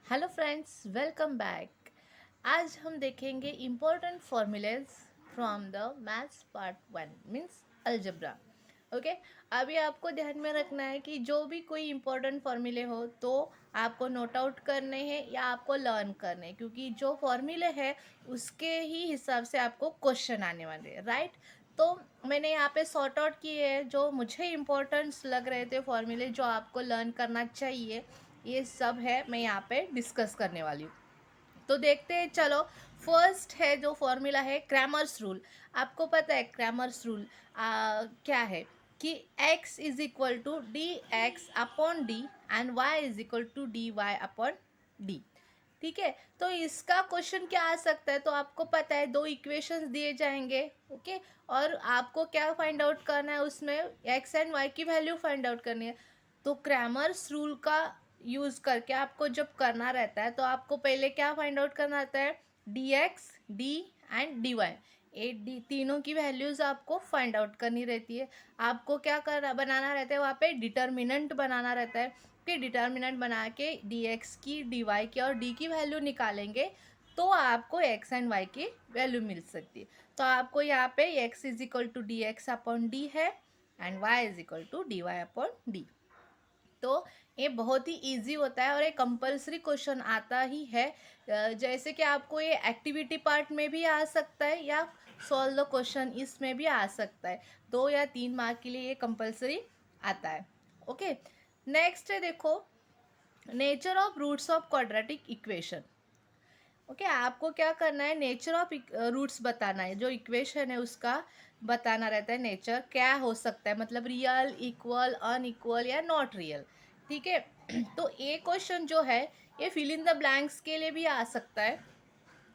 Hello friends, welcome back. आज हम देखेंगे important formulas from the maths part 1 means algebra. Okay, अभी आपको ध्यान में रखना है कि जो भी कोई इम्पोर्टेंट फॉर्मूले हो तो आपको नोट आउट करने हैं या आपको लर्न करने हैं, क्योंकि जो फॉर्मूले है उसके ही हिसाब से आपको क्वेश्चन आने वाले हैं, राइट। तो मैंने यहाँ पे सॉर्ट आउट किए हैं जो मुझे इम्पोर्टेंट्स लग रहे थे फॉर्मूले जो आपको लर्न करना चाहिए। ये सब है मैं यहाँ पे डिस्कस करने वाली हूँ। तो देखते हैं, चलो। फर्स्ट है जो फॉर्मूला है क्रैमर्स रूल। आपको पता है क्रैमर्स रूल क्या है कि x is equal to D X upon D and y is equal to D Y upon D. ठीक है, तो इसका क्वेश्चन क्या आ सकता है, तो आपको पता है दो इक्वेशंस दिए जाएंगे। ओके, और आपको क्या फाइंड आउट करना है, उसमें x एंड y की वैल्यू फाइंड आउट करनी है। तो क्रैमर्स रूल का यूज़ करके आपको जब करना रहता है तो आपको पहले क्या फाइंड आउट करना रहता है, D X D and D Y. A D तीनों की वैल्यूज़ आपको फाइंड आउट करनी रहती है। आपको क्या करना बनाना रहता है, वहाँ पे डिटर्मिनेंट बनाना रहता है कि डिटर्मिनेंट बना के डी एक्स की डी वाई की और डी की वैल्यू निकालेंगे तो आपको एक्स एंड वाई की वैल्यू मिल सकती है। तो आपको यहाँ पे X is equal to D X upon D है and Y is equal to D Y upon D. तो ये बहुत ही इजी होता है और ये कंपलसरी क्वेश्चन आता ही है। जैसे कि आपको ये एक्टिविटी पार्ट में भी आ सकता है या सॉल्व द क्वेश्चन इसमें भी आ सकता है। 2 या 3 मार्क के लिए ये कंपलसरी आता है। ओके, नेक्स्ट है, देखो, nature of roots of quadratic equation. Okay, आपको क्या करना है, नेचर ऑफ रूट्स बताना है, जो इक्वेशन है उसका बताना रहता है नेचर क्या हो सकता है, मतलब रियल, इक्वल, अनइक्वल या नॉट रियल। ठीक है, तो ये क्वेश्चन जो है ये फिल इन द ब्लैंक्स के लिए भी आ सकता है।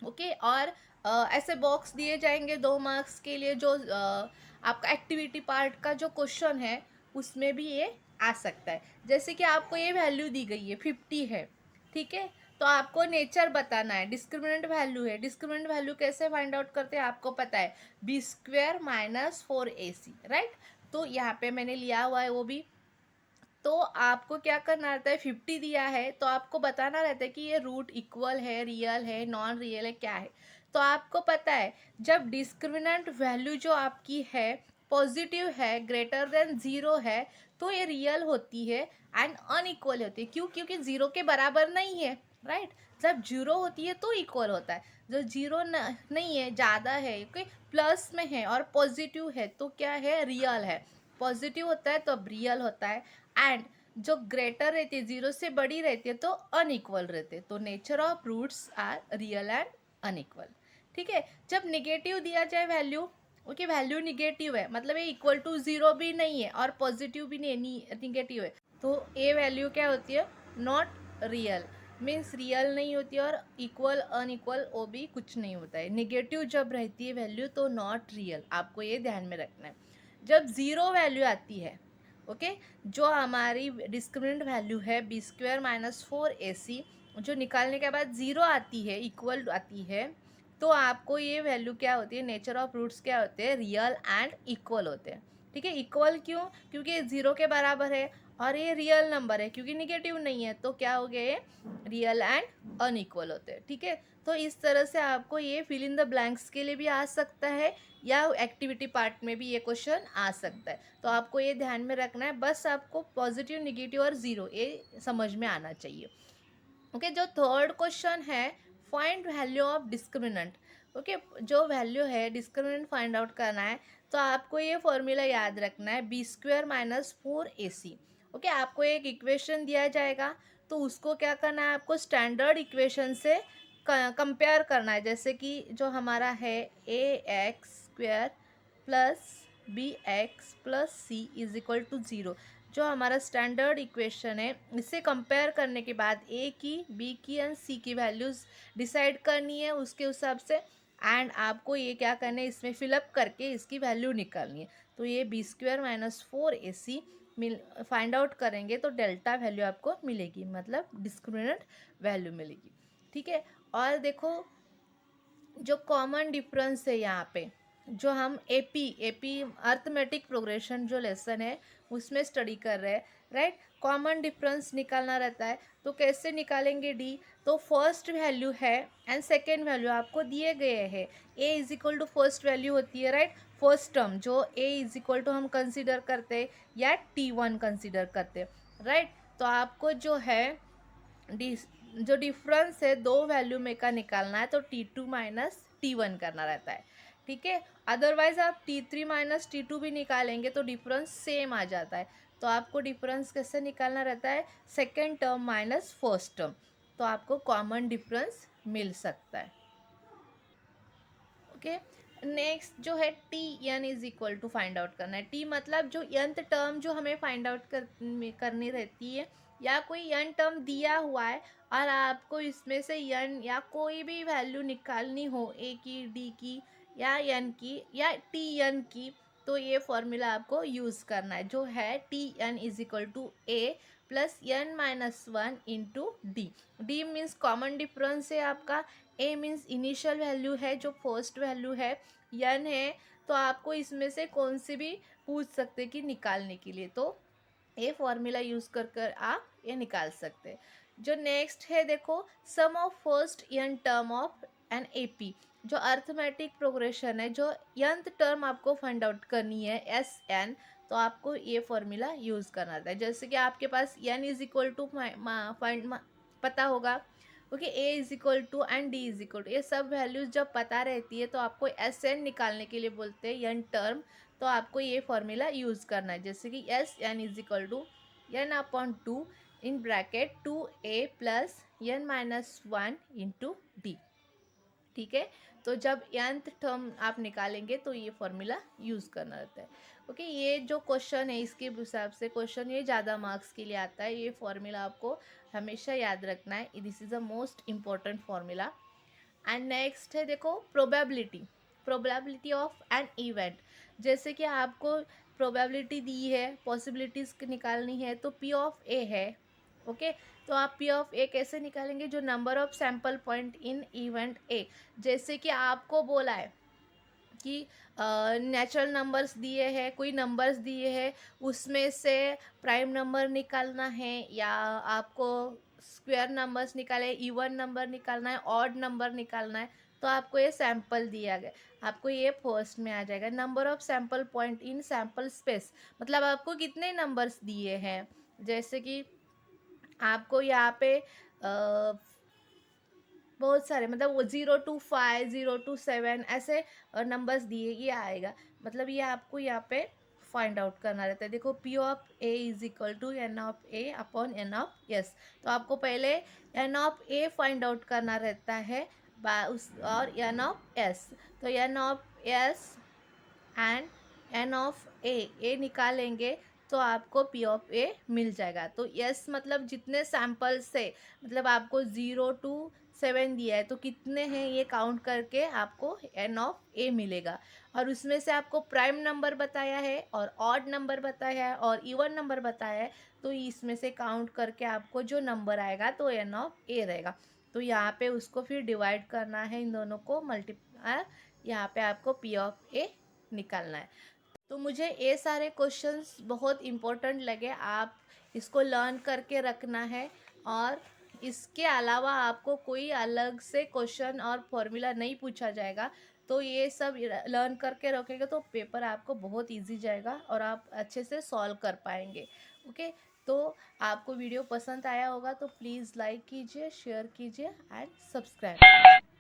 ओके, और ऐसे बॉक्स दिए जाएंगे 2 मार्क्स के लिए जो आपका एक्टिविटी पार्ट का जो क्वेश्चन है उसमें भी ये आ सकता है। जैसे कि आपको ये वैल्यू दी गई है 50 है, ठीक है, तो आपको नेचर बताना है। डिस्क्रिमिनेंट वैल्यू है, डिस्क्रिमिनेंट वैल्यू कैसे फाइंड आउट करते हैं आपको पता है, B square minus 4ac, right. तो यहाँ पे मैंने लिया हुआ है वो भी। तो आपको क्या करना रहता है, 50 दिया है तो आपको बताना रहता है कि ये रूट इक्वल है, रियल है, नॉन रियल है, क्या है। तो आपको पता है जब डिस्क्रिमिनेंट वैल्यू जो आपकी है पॉजिटिव है, ग्रेटर देन 0 है, तो ये रियल होती है एंड अनइक्वल होती है। क्यों? क्योंकि 0 के बराबर नहीं है, राइट। जब 0 होती है तो इक्वल होता है, जो 0 नहीं है, ज़्यादा है, क्योंकि प्लस में है और पॉजिटिव है तो क्या है, रियल है। पॉजिटिव होता है तो अब रियल होता है। एंड जो ग्रेटर रहती है, 0 से बड़ी रहती है तो अनइक्वल रहते हैं। तो nature of roots are real and unequal. ठीक है, जब निगेटिव दिया जाए वैल्यू, ओके, वैल्यू निगेटिव है मतलब ये इक्वल टू 0 भी नहीं है और पॉजिटिव भी नहीं, निगेटिव है, तो ये वैल्यू क्या होती है, नॉट रियल। मीन्स रियल नहीं होती और इक्वल अनइक्वल वो भी कुछ नहीं होता है। निगेटिव जब रहती है वैल्यू तो नॉट रियल, आपको ये ध्यान में रखना है। जब 0 वैल्यू आती है, ओके, जो हमारी डिस्क्रिमिनेंट वैल्यू है बी स्क्वेयर माइनस 4ac, जो निकालने के बाद 0 आती है, इक्वल आती है, तो आपको ये वैल्यू क्या होती है, नेचर ऑफ रूट्स क्या होते हैं, रियल एंड इक्वल होते हैं। ठीक है, इक्वल क्यों, क्योंकि 0 के बराबर है और ये रियल नंबर है, क्योंकि निगेटिव नहीं है तो क्या हो गया, ये रियल एंड अनइक्वल होते हैं। ठीक है, तो इस तरह से आपको ये फिल इन द ब्लैंक्स के लिए भी आ सकता है या एक्टिविटी पार्ट में भी ये क्वेश्चन आ सकता है। तो आपको ये ध्यान में रखना है, बस आपको पॉजिटिव, निगेटिव और 0 ये समझ में आना चाहिए। ओके, जो थर्ड क्वेश्चन है, find value of discriminant. Okay, जो वैल्यू है डिस्क्रिमिनेंट फाइंड आउट करना है तो आपको ये फॉर्मूला याद रखना है, B square minus 4ac। Okay, आपको एक इक्वेशन दिया जाएगा तो उसको क्या करना है, आपको स्टैंडर्ड इक्वेशन से कंपेयर करना है। जैसे कि जो हमारा है A X square plus B X plus C is equal to 0, जो हमारा स्टैंडर्ड इक्वेशन है, इससे कंपेयर करने के बाद ए की, बी की एंड सी की वैल्यूज़ डिसाइड करनी है उसके हिसाब से। एंड आपको ये क्या करना है, इसमें फिलअप करके इसकी वैल्यू निकालनी है। तो ये B square minus 4ac find out करेंगे तो डेल्टा वैल्यू आपको मिलेगी, मतलब डिस्क्रिमिनेंट वैल्यू मिलेगी। ठीक है, और देखो जो कॉमन डिफरेंस है यहाँ पे, जो हम एपी अर्थमेटिक प्रोग्रेशन जो लेसन है उसमें स्टडी कर रहे हैं, राइट। कॉमन डिफरेंस निकालना रहता है, तो कैसे निकालेंगे डी। तो फर्स्ट वैल्यू है एंड सेकेंड वैल्यू आपको दिए गए हैं। A is equal to first value होती है, राइट। फर्स्ट टर्म जो ए इज इक्वल टू हम कंसिडर करते हैं या T1 कंसिडर करते हैं, राइट। तो आपको जो है जो डिफरेंस है दो वैल्यू में का निकालना है, तो T2 माइनस T1 करना रहता है, ठीक है। अदरवाइज आप T3 माइनस T2 भी निकालेंगे तो डिफरेंस सेम आ जाता है। तो आपको डिफरेंस कैसे निकालना रहता है, second term minus first term, तो आपको कॉमन डिफरेंस मिल सकता है। ओके, नेक्स्ट जो है T N is equal to find out करना है। टी मतलब जो nth टर्म जो हमें फाइंड आउट करनी रहती है, या कोई n टर्म दिया हुआ है और आपको इसमें से n या कोई भी वैल्यू निकालनी हो, ए की, डी की या n की या टी एन की, तो ये फॉर्मूला आपको यूज़ करना है, जो है T N is equal to A plus N minus one into D. D means common difference है आपका, ए मीन्स इनिशियल वैल्यू है जो फर्स्ट वैल्यू है, यन है तो आपको इसमें से कौन सी भी पूछ सकते कि निकालने के लिए, तो ये फॉर्मूला यूज़ कर कर आप ये निकाल सकते हैं। जो नेक्स्ट है देखो, sum of first n term of n AP, जो अर्थमेटिक प्रोग्रेशन है, जो nth टर्म आपको फाइंड आउट करनी है एस एन, तो आपको ये फॉर्मूला यूज़ करना था। जैसे कि आपके पास n is equal to find पता होगा, okay, A is equal to and D is equal to, ये सब वैल्यूज जब पता रहती है तो आपको एस एन निकालने के लिए बोलते हैं एन टर्म, तो आपको ये फॉर्मूला यूज़ करना है। जैसे कि S N is equal to N upon two in bracket two A plus N minus one into D, ठीक है। तो जब nth टर्म आप निकालेंगे तो ये फॉर्मूला यूज़ करना रहता है। ओके, ये जो क्वेश्चन है इसके हिसाब से क्वेश्चन ये ज़्यादा मार्क्स के लिए आता है, ये फॉर्मूला आपको हमेशा याद रखना है, this is the most important formula. And next है देखो प्रोबेबिलिटी ऑफ एन इवेंट। जैसे कि आपको प्रोबेबिलिटी दी है, पॉसिबिलिटीज़ निकालनी है, तो पी ऑफ ए है, ओके। तो आप पी ऑफ ए कैसे निकालेंगे, जो number of sample point in event A. जैसे कि आपको बोला है कि नेचुरल नंबर्स दिए हैं, कोई नंबर्स दिए हैं, उसमें से प्राइम नंबर निकालना है या आपको स्क्वायर नंबर्स निकाले, इवन नंबर निकालना है, ऑड नंबर निकालना है, तो आपको ये सैम्पल दिया गया, आपको ये फर्स्ट में आ जाएगा। Number of sample point in sample space, मतलब आपको कितने नंबर्स दिए हैं। जैसे कि आपको यहाँ पे बहुत सारे, मतलब वो 0 to 5, 0 to 7 ऐसे नंबर्स दिए, ये आएगा, मतलब ये आपको यहाँ पे फाइंड आउट करना रहता है। देखो P of A is equal to n of A upon n of S, तो आपको पहले n of A find out करना रहता है और एन ऑफ एस, तो n of S and n of A निकालेंगे तो आपको पी ऑफ ए मिल जाएगा। तो यस मतलब जितने सैम्पल्स से, मतलब आपको 0 to 7 दिया है तो कितने हैं ये काउंट करके आपको एन ऑफ ए मिलेगा, और उसमें से आपको प्राइम नंबर बताया है और ऑड नंबर बताया है और इवन नंबर बताया है, तो इसमें से काउंट करके आपको जो नंबर आएगा तो एन ऑफ ए रहेगा। तो यहाँ पे उसको फिर डिवाइड करना है, इन दोनों को मल्टीप्लाई, यहाँ पे आपको पी ऑफ ए निकालना है। तो मुझे ये सारे क्वेश्चंस बहुत इम्पोर्टेंट लगे, आप इसको लर्न करके रखना है, और इसके अलावा आपको कोई अलग से क्वेश्चन और फॉर्मूला नहीं पूछा जाएगा, तो ये सब लर्न करके रखेंगे तो पेपर आपको बहुत इजी जाएगा और आप अच्छे से सॉल्व कर पाएंगे। ओके, तो आपको वीडियो पसंद आया होगा तो प्लीज़ लाइक कीजिए, शेयर कीजिए एंड सब्सक्राइब कीजिए।